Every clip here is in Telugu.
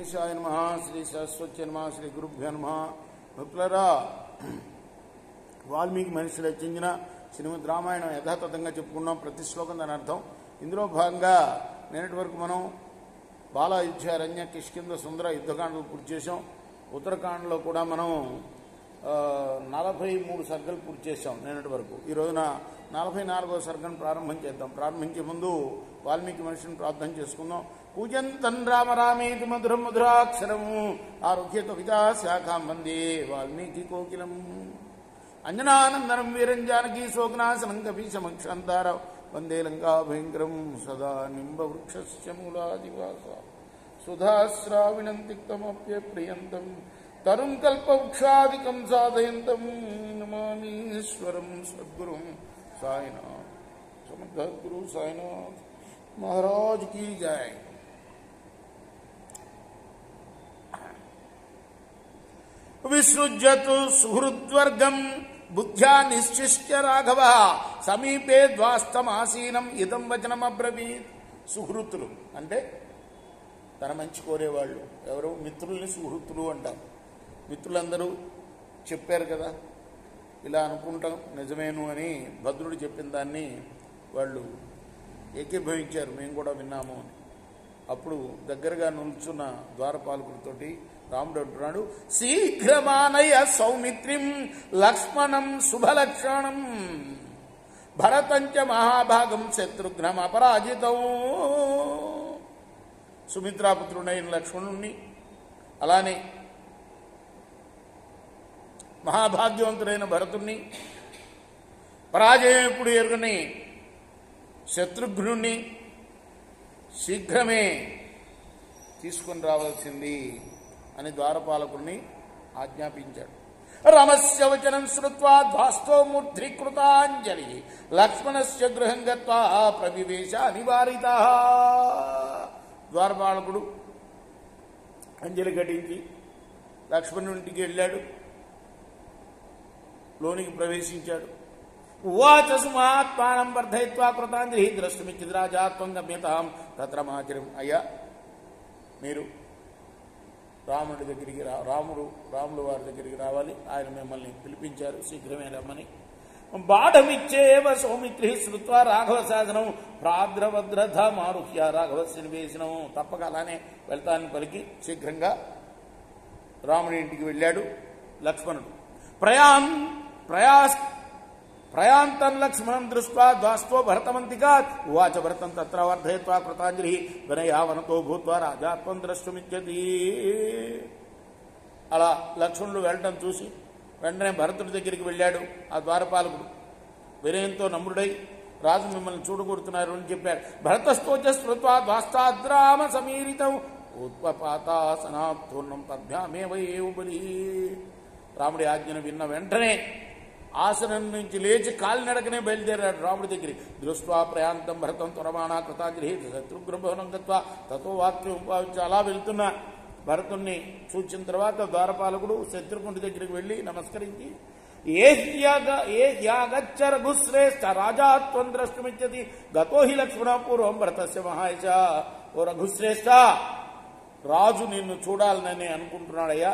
గణేశాయ నమః. శ్రీ సరస్వతి నమః. శ్రీ గురుభ్యో నమః. భక్తులారా, వాల్మీకి మహర్షి రచించిన శ్రీమద్ రామాయణం యథాతథంగా చెప్పుకున్నాం. ప్రతి శ్లోకం దాని అర్థం. ఇందులో భాగంగా నిన్నటి వరకు మనం బాల యుద్ధారణ్య కిష్కింద సుందర యుద్ధకాండలు పూర్తి చేసాం. ఉత్తరకాండలో కూడా మనం 43 సర్గలు పూర్తి చేశాం నిన్నటి వరకు. ఈ రోజున 44వ సర్గను ప్రారంభం చేద్దాం. ప్రారంభించే ముందు వాల్మీకి మహర్షిని ప్రార్థన చేసుకుందాం. పూజంతం రామ రామేతి మధురం మధురాక్షరము ఆరోగ్య కవితా శాఖాం వందే వాల్మీకి కోకిలం అంజనానందనం వీరం జానకీ శోకనాశనం కపీశమక్షంతార వందే లంకా భయంకరం సదా నింబవృక్షస్య మూలాదివాస సుధాశ్రావిణం తిక్తమప్యప్రియంతం తరుం కల్పవృక్షాదికం సాధయంతం నమామీశ్వరం సద్గురుం సాయినాథ్. సమర్థ గురు సాయినాథ్ महाराज की जय. विसृज्यतु सुहृद्वर्गं बुद्ध्या निश्चिष्य राघव సమీపే ద్వాస్తమాసీనం ఇదం వచనమబ్రవీత్. సుహృతులు అంటే తన మంచి కోరేవాళ్ళు. ఎవరు? మిత్రుల్ని సుహృతులు అంటారు. మిత్రులందరూ చెప్పారు కదా, ఇలా అనుకుంటాం నిజమేను అని భద్రుడు చెప్పిన దాన్ని వాళ్ళు ఏకీభవించారు. మేము కూడా విన్నాము అని. అప్పుడు దగ్గరగా నిల్చున్న ద్వారపాలకుడితోటి రాముడు అంటున్నాడు, శీఘ్రమానయ సౌమిత్రిం లక్ష్మణం శుభలక్షణం భరతంచ మహాభాగం శత్రుఘ్నం అపరాజితం. సుమిత్రాపుత్రుడైన లక్ష్మణుణ్ణి, అలానే మహాభాగ్యవంతుడైన భరతుణ్ణి, పరాజయం ఎప్పుడు ఎరుగని శత్రుఘ్నుణ్ణి శీఘ్రమే తీసుకుని రావాల్సింది అని ద్వారపాలకుడిని ఆజ్ఞాపించాడు. రమస్య వచనం శ్రుత్వా ధ్వాస్తో మూర్ధ్రీకృతాంజలి లక్ష్మణస్య గృహం గత్వా ప్రవివేశ నివారితః. ద్వారపాలకుడు అంజలి ఘటించి లక్ష్మణునింటికి వెళ్ళాడు. లోనికి ప్రవేశించాడు. ఉవాచ సుమాత్మానం వర్ధయిత్వా కృతాంజలి ద్రష్టుమిచ్చింది రాజా త్వం గమ్యతాం తత్ర మాచరం. అయ్యా, మీరు రాముడి దగ్గరికి రాములు వారి దగ్గరికి రావాలి. ఆయన మిమ్మల్ని పిలిపించారు, శీఘ్రమే రమ్మని. బాఢమిచ్చేవ సౌమిత్రి శ్రుత్వా రాఘవ శాసనం ప్రాద్రవద్రథ మారుహ్య రాఘవస్య నివేశనం. తప్పక అలానే వెళ్తానని పలికి శీఘ్రంగా రాముడి ఇంటికి వెళ్ళాడు లక్ష్మణుడు. ప్రయాంతం లక్ష్మణం దృష్ట్వా ద్వాస్తో భరతమంతికా ఉవాచ భరతం తత్ర వర్ధయత్వా కృతాంజలి వినయావనతో భూత్వా రాజాత్వం ద్రష్టుమిచ్చతి. అలా లక్ష్మణుడు వెళ్ళటం చూసి వెంటనే భరతుడి దగ్గరికి వెళ్ళాడు. ఆ ద్వారపాలకుడు వినయంతో నమ్రుడై, రాజు మిమ్మల్ని చూడగొడుతున్నారు అని చెప్పాడు. భరతస్తోచ స్మృత్వా ద్వాస్తాద్రామ సమీరితం ఉత్పపాతాసనాత్పూర్ణం పద్భ్యామేవ ఏవుబలి. రాముడి ఆజ్ఞను విన్న వెంటనే ఆసనం నుంచి లేచి కాలినడకనే బయలుదేరాడు రాముడి దగ్గర. దృష్ట్వా ప్రయాంతం భరతం త్వరమాణా కృతాంజలి శత్రుగృహభవనం గత్వా తతో వాక్యం ఉపావించి అలా వెళ్తున్న భరతుణ్ణి చూచిన తర్వాత ద్వారపాలకుడు శత్రుఘ్నుడి దగ్గరికి వెళ్ళి నమస్కరించి, ఏ యాగచ్చ రఘుశ్రేష్ఠ రాజాత్వం ద్రష్టుమిచ్చతి గతో హి లక్ష్మణ పూర్వం భరతస్య మహాయశ. ఓ రఘుశ్రేష్ఠ, రాజు నిన్ను చూడాలని అనుకుంటున్నాడయ్యా.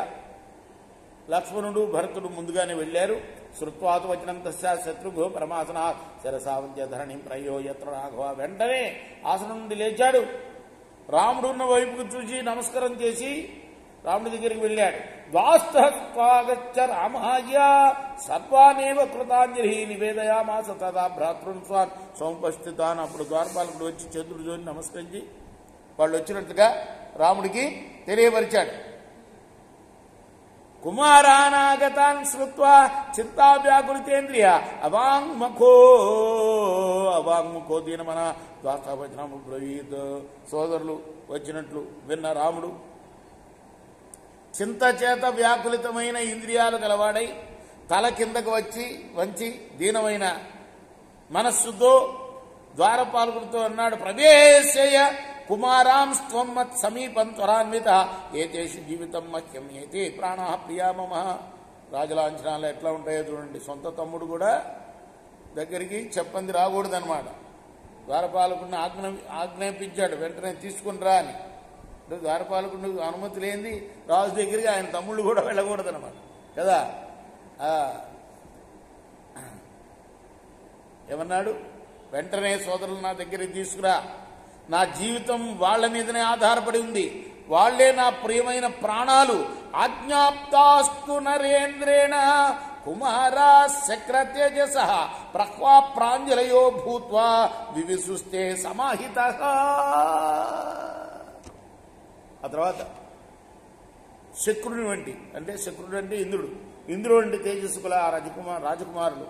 లక్ష్మణుడు భరతుడు ముందుగానే వెళ్లారు. శ్రుత్వాత వచనం తస్య శత్రుఘ్నో పరమాసన శరసావంత్య ధరణిం ప్రయో యత్ర రాఘవ. వెంటనే ఆసనం నుండి లేచాడు. రాముడు ఉన్న వైపుకు చూసి నమస్కారం చేసి రాముడి దగ్గరికి వెళ్ళాడు. ద్వాస్తగచ్చ రామాయ సత్వానేవ కృతాంజలి నివేదయామాస తదా భ్రాతృన్ స్వాన్ సముపస్థితాన్. అప్పుడు ద్వారపాలకుడు వచ్చి చంద్రుడు చూసి నమస్కరించి వాళ్ళు వచ్చినట్టుగా రాముడికి తెలియపరిచాడు. కుమారానాగతాన్ శ్రుత్వా చింతా వ్యాకులితేంద్రియ అవాంగ్ముఖో దీనమన ద్వాస్తావచనము బ్రవీత్. సోదరులు వచ్చినట్లు విన్న రాముడు చింత చేత వ్యాకులితమైన ఇంద్రియాలు గలవాడై తల కిందకు వంచి దీనమైన మనస్సుతో ద్వారపాలకుడితో అన్నాడు, ప్రవేశయ కుమారాంస్త్వం మత్ సమీపం త్వరాన్విత ఏతేషు జీవితం మహ్యం ఏతే ప్రాణ ప్రియా మమ. రాజలాంఛనాలు ఎట్లా ఉంటాయో చూడండి. సొంత తమ్ముడు కూడా దగ్గరికి చెప్పంది రాకూడదనమాట. ద్వారపాలకుడిని ఆజ్ఞాపించాడు, వెంటనే తీసుకుని రా అని. ద్వారపాలకుడు అనుమతి లేనిది రాజు దగ్గరికి ఆయన తమ్ముళ్ళు కూడా వెళ్ళకూడదన్నమాట కదా. ఏమన్నాడు? వెంటనే సోదరులు నా దగ్గరికి తీసుకురా, నా జీవితం వాళ్ళ మీదనే ఆధారపడి ఉంది, వాళ్లే నా ప్రియమైన ప్రాణాలు. ఆజ్ఞాప్తాస్తు నరేంద్రేణ కుమారా శక్రతేజస ప్రహ్వా ప్రాంజలయో భూత్వా వివిసుస్తే సమాహిత. ఆ తర్వాత శక్రుని వంటి, అంటే శక్రుడు అంటే ఇంద్రుడు, ఇంద్రుడు వంటి తేజస్సుకుల ఆ రాజకుమారులు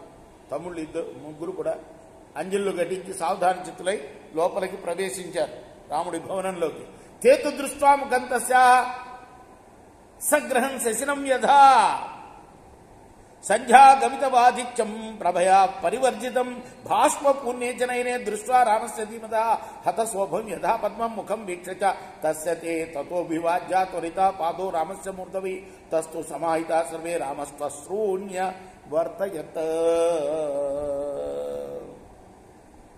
తమ్ముళ్ళు ముగ్గురు కూడా అంజల్లో ఘటించి సావధాన చిత్తులై లోపలికి ప్రవేశించారు రాముడి భవనంలోకి. కేతు దృష్ట్వా ముఖంతస్య సగ్రహం శశినం యథా సంధ్యాగమితవాదిత్యం ప్రభయా పరివర్జితం భాష్మ పుణ్యేచనైనే దృష్ట్వా రామస్య ధీమతా హతశోభం యథా పద్మం ముఖం వీక్ష తస్య తే తతోభివాజ్య త్వరిత పాదో రామస్య మూర్ధవి తస్తు సమాహిత సర్వే రామస్త్వశ్రూణ్య వర్తయత్.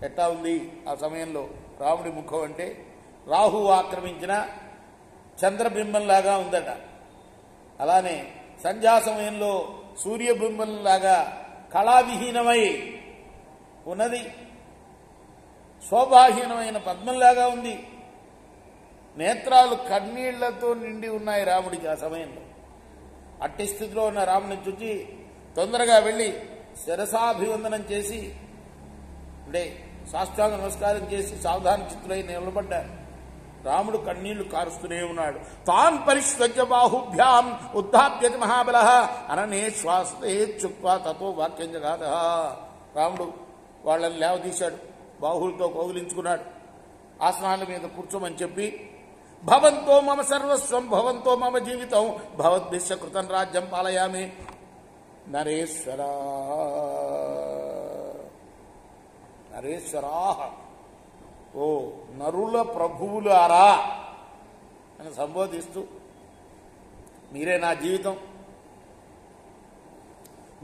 ఎట్టా ఉంది ఆ సమయంలో రాముడి ముఖం అంటే రాహు ఆక్రమించిన చంద్రబింబంలాగా ఉందట. అలానే సంధ్యా సమయంలో సూర్యబింబంలాగా కళావిహీనమై ఉన్నది, శోభాహీనమైన పద్మంలాగా ఉంది. నేత్రాలు కన్నీళ్లతో నిండి ఉన్నాయి రాముడికి ఆ సమయంలో. అట్టి స్థితిలో ఉన్న రాముని చూచి తొందరగా వెళ్ళి శిరసాభివందనం చేసి అంటే సాష్టాంగ నమస్కారం చేసి సావధాన చిత్తులై నిలబడ్డారు. రాముడు కన్నీళ్లు కారుస్తూనే ఉన్నాడు. తాన్ పరిష్వజ్య బాహుభ్యాం ఉద్ధాప్యతి మహాబల అననే శ్వాసే చుక్వా తతో వాక్యం జగాద. రాముడు వాళ్ళని లేవదీశాడు, బాహువులతో కౌగిలించుకున్నాడు, ఆసనాల మీద కూర్చోమని చెప్పి భవంతో మమ సర్వస్వం భవంతో మమ జీవితం భవద్భిశ్య కృతం రాజ్యం పాలయామి నరేశ్వరా నరేశ్వరాహ, ఓ నరుల ప్రభువులారా అని సంబోధిస్తూ మీరే నా జీవితం,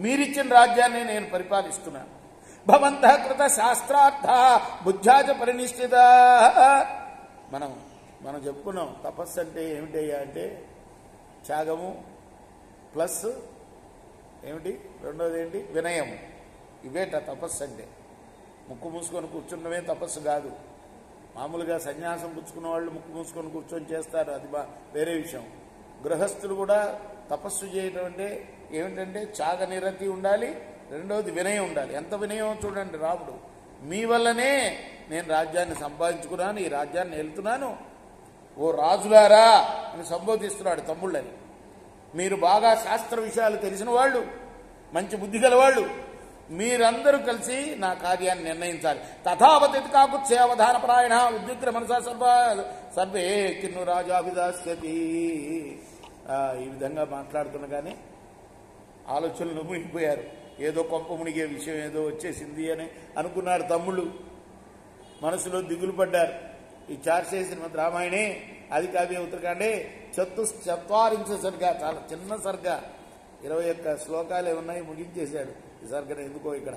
మీరిచ్చిన రాజ్యాన్ని నేను పరిపాలిస్తున్నాను. భవంతః కృత శాస్త్రార్థ బుద్ధ్యాచ పరినిష్ఠిత. మనం చెప్పుకున్నాం తపస్సు అంటే ఏమిటయ్యా అంటే త్యాగము ప్లస్ ఏమిటి రెండోది ఏంటి వినయము. ఇవేట తపస్సు అంటే. ముక్కు మూసుకొని కూర్చున్నవే తపస్సు కాదు. మామూలుగా సన్యాసం పుచ్చుకున్న వాళ్ళు ముక్కు మూసుకొని కూర్చొని చేస్తారు, అది వేరే విషయం. గృహస్థులు కూడా తపస్సు చేయడం అంటే ఏమిటంటే త్యాగ నిరతి ఉండాలి, రెండవది వినయం ఉండాలి. ఎంత వినయం చూడండి రాముడు. మీ వల్లనే నేను రాజ్యాన్ని సంపాదించుకున్నాను, ఈ రాజ్యాన్ని వెళ్తున్నాను, ఓ రాజులారా అని సంబోధిస్తున్నాడు తమ్ముళ్ళని. మీరు బాగా శాస్త్ర విషయాలు తెలిసిన వాళ్ళు, మంచి బుద్ధి గలవాళ్ళు, మీరందరూ కలిసి నా కార్యాన్ని నిర్ణయించాలి. తథావతి కాకుత్సే అవధాన ప్రాయణ ఉద్యుగ్ర మనసా సర్వే కిన్ను రాజాభిదాస్యతి. ఈ విధంగా మాట్లాడుతుండగానే ఆలోచనలు మునిగిపోయారు. ఏదో కొంప మునిగే విషయం ఏదో వచ్చేసింది అని అనుకున్నారు తమ్ముళ్ళు. మనసులో దిగులు పడ్డారు. ఈ చార్సే శ్రీమద్ రామాయణే అది కావ్య ఉత్తరకాండే 44 సర్గా, చాలా చిన్న సర్గా, 21 శ్లోకాలే ఉన్నాయి, ముగించేశాడు. ఈ సర్గను ఎందుకో ఇక్కడ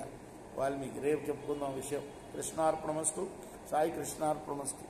వాల్మీకి. రేపు చెప్పుకుందాం విషయం. కృష్ణార్పణమస్తు. సాయి కృష్ణార్పణమస్తు.